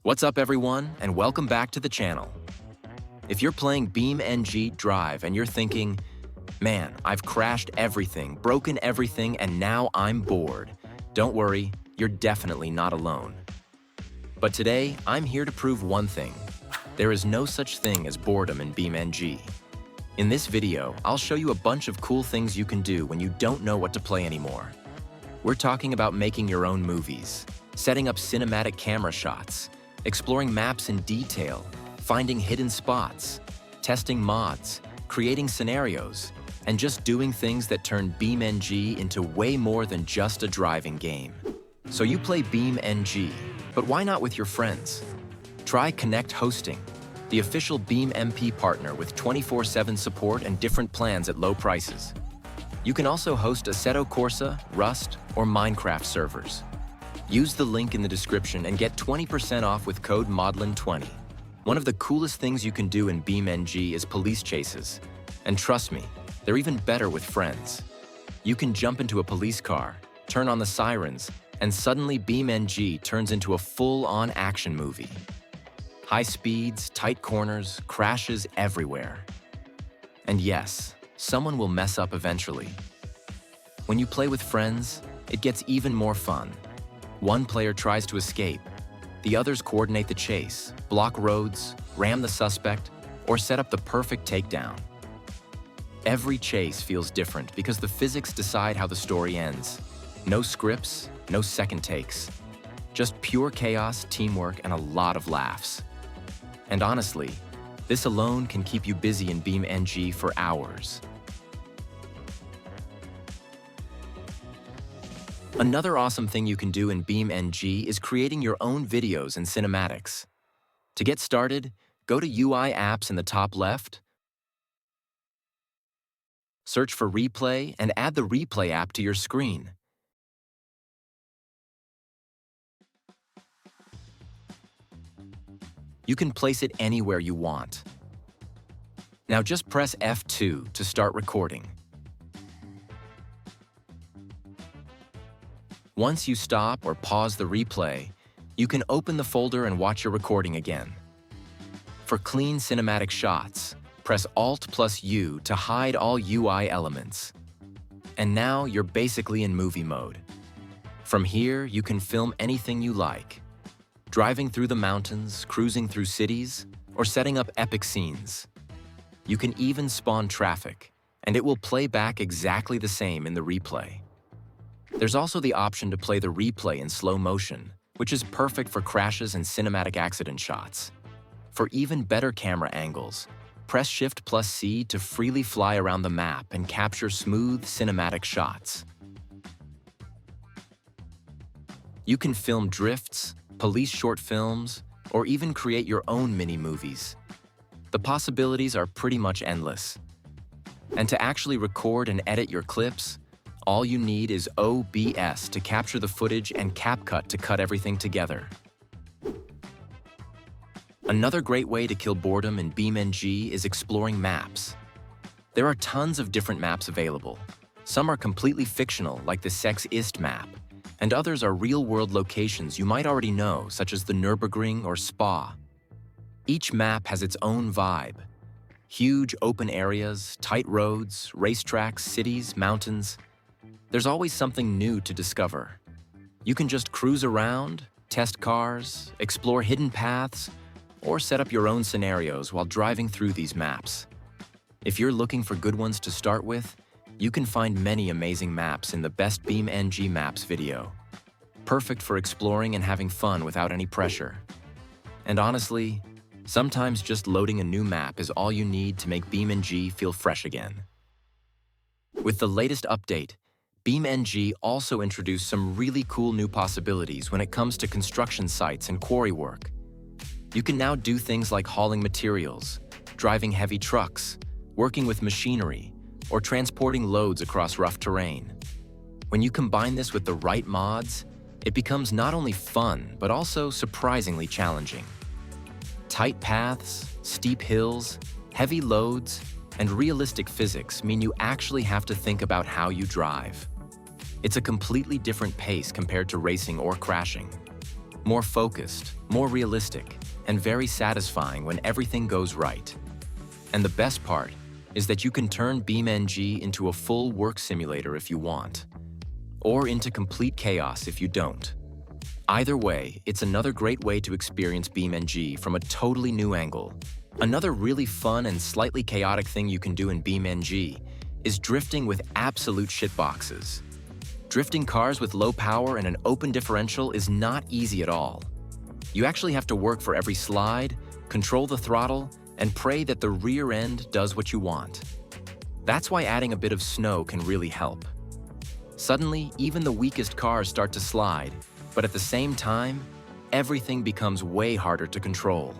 What's up everyone, and welcome back to the channel. If you're playing BeamNG Drive and you're thinking, man, I've crashed everything, broken everything, and now I'm bored, don't worry, you're definitely not alone. But today, I'm here to prove one thing. There is no such thing as boredom in BeamNG. In this video, I'll show you a bunch of cool things you can do when you don't know what to play anymore. We're talking about making your own movies, setting up cinematic camera shots, exploring maps in detail, finding hidden spots, testing mods, creating scenarios, and just doing things that turn BeamNG into way more than just a driving game. So you play BeamNG, but why not with your friends? Try Connect Hosting, the official BeamMP partner with 24/7 support and different plans at low prices. You can also host Assetto Corsa, Rust, or Minecraft servers. Use the link in the description and get 20% off with code ModLand20. One of the coolest things you can do in BeamNG is police chases. And trust me, they're even better with friends. You can jump into a police car, turn on the sirens, and suddenly BeamNG turns into a full-on action movie. High speeds, tight corners, crashes everywhere. And yes, someone will mess up eventually. When you play with friends, it gets even more fun. One player tries to escape, the others coordinate the chase, block roads, ram the suspect, or set up the perfect takedown. Every chase feels different because the physics decide how the story ends. No scripts, no second takes. Just pure chaos, teamwork, and a lot of laughs. And honestly, this alone can keep you busy in BeamNG for hours. Another awesome thing you can do in BeamNG is creating your own videos and cinematics. To get started, go to UI Apps in the top left, search for Replay, and add the Replay app to your screen. You can place it anywhere you want. Now just press F2 to start recording. Once you stop or pause the replay, you can open the folder and watch your recording again. For clean cinematic shots, press Alt+U to hide all UI elements. And now you're basically in movie mode. From here, you can film anything you like. Driving through the mountains, cruising through cities, or setting up epic scenes. You can even spawn traffic, and it will play back exactly the same in the replay. There's also the option to play the replay in slow motion, which is perfect for crashes and cinematic accident shots. For even better camera angles, press Shift+C to freely fly around the map and capture smooth cinematic shots. You can film drifts, police short films, or even create your own mini-movies. The possibilities are pretty much endless. And to actually record and edit your clips, all you need is OBS to capture the footage and CapCut to cut everything together. Another great way to kill boredom in BeamNG is exploring maps. There are tons of different maps available. Some are completely fictional, like the Sex Ist map, and others are real-world locations you might already know, such as the Nürburgring or Spa. Each map has its own vibe. Huge open areas, tight roads, racetracks, cities, mountains. There's always something new to discover. You can just cruise around, test cars, explore hidden paths, or set up your own scenarios while driving through these maps. If you're looking for good ones to start with, you can find many amazing maps in the Best BeamNG Maps video. Perfect for exploring and having fun without any pressure. And honestly, sometimes just loading a new map is all you need to make BeamNG feel fresh again. With the latest update, BeamNG also introduced some really cool new possibilities when it comes to construction sites and quarry work. You can now do things like hauling materials, driving heavy trucks, working with machinery, or transporting loads across rough terrain. When you combine this with the right mods, it becomes not only fun, but also surprisingly challenging. Tight paths, steep hills, heavy loads, and realistic physics mean you actually have to think about how you drive. It's a completely different pace compared to racing or crashing. more focused, more realistic, and very satisfying when everything goes right. And the best part is that you can turn BeamNG into a full work simulator if you want, or into complete chaos if you don't. Either way, it's another great way to experience BeamNG from a totally new angle. Another really fun and slightly chaotic thing you can do in BeamNG is drifting with absolute shitboxes. Drifting cars with low power and an open differential is not easy at all. You actually have to work for every slide, control the throttle, and pray that the rear end does what you want. That's why adding a bit of snow can really help. Suddenly, even the weakest cars start to slide, but at the same time, everything becomes way harder to control.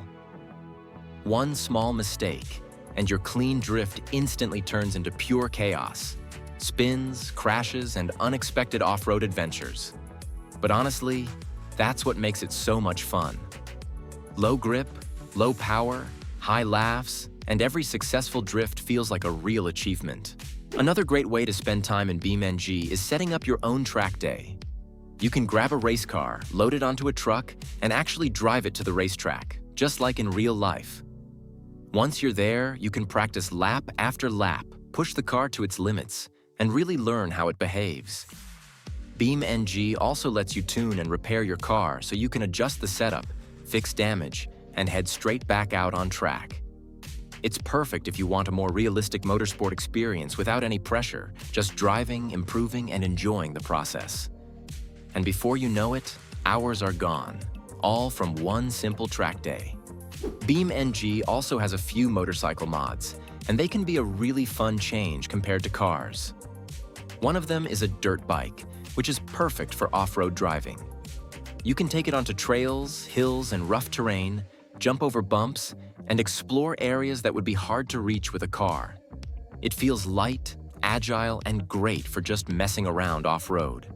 One small mistake, and your clean drift instantly turns into pure chaos. Spins, crashes, and unexpected off-road adventures. But honestly, that's what makes it so much fun. Low grip, low power, high laughs, and every successful drift feels like a real achievement. Another great way to spend time in BeamNG is setting up your own track day. You can grab a race car, load it onto a truck, and actually drive it to the racetrack, just like in real life. Once you're there, you can practice lap after lap, push the car to its limits, and really learn how it behaves. BeamNG also lets you tune and repair your car so you can adjust the setup, fix damage, and head straight back out on track. It's perfect if you want a more realistic motorsport experience without any pressure, just driving, improving, and enjoying the process. And before you know it, hours are gone, all from one simple track day. BeamNG also has a few motorcycle mods, and they can be a really fun change compared to cars. One of them is a dirt bike, which is perfect for off-road driving. You can take it onto trails, hills, and rough terrain, jump over bumps, and explore areas that would be hard to reach with a car. It feels light, agile, and great for just messing around off-road.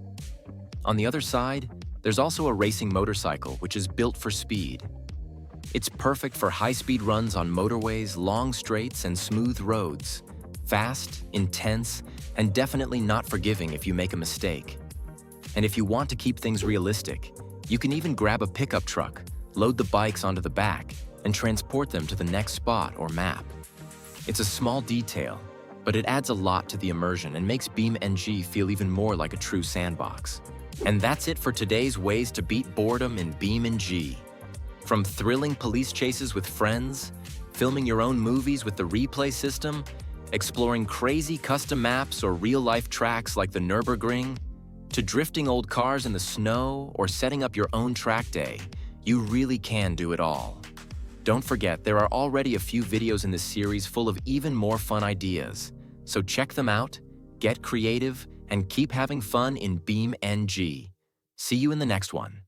On the other side, there's also a racing motorcycle, which is built for speed. It's perfect for high-speed runs on motorways, long straights, and smooth roads. Fast, intense, and definitely not forgiving if you make a mistake. And if you want to keep things realistic, you can even grab a pickup truck, load the bikes onto the back, and transport them to the next spot or map. It's a small detail, but it adds a lot to the immersion and makes BeamNG feel even more like a true sandbox. And that's it for today's ways to beat boredom in BeamNG. From thrilling police chases with friends, filming your own movies with the replay system, exploring crazy custom maps or real-life tracks like the Nürburgring, to drifting old cars in the snow or setting up your own track day, you really can do it all. Don't forget, there are already a few videos in this series full of even more fun ideas. So check them out, get creative, and keep having fun in BeamNG. See you in the next one.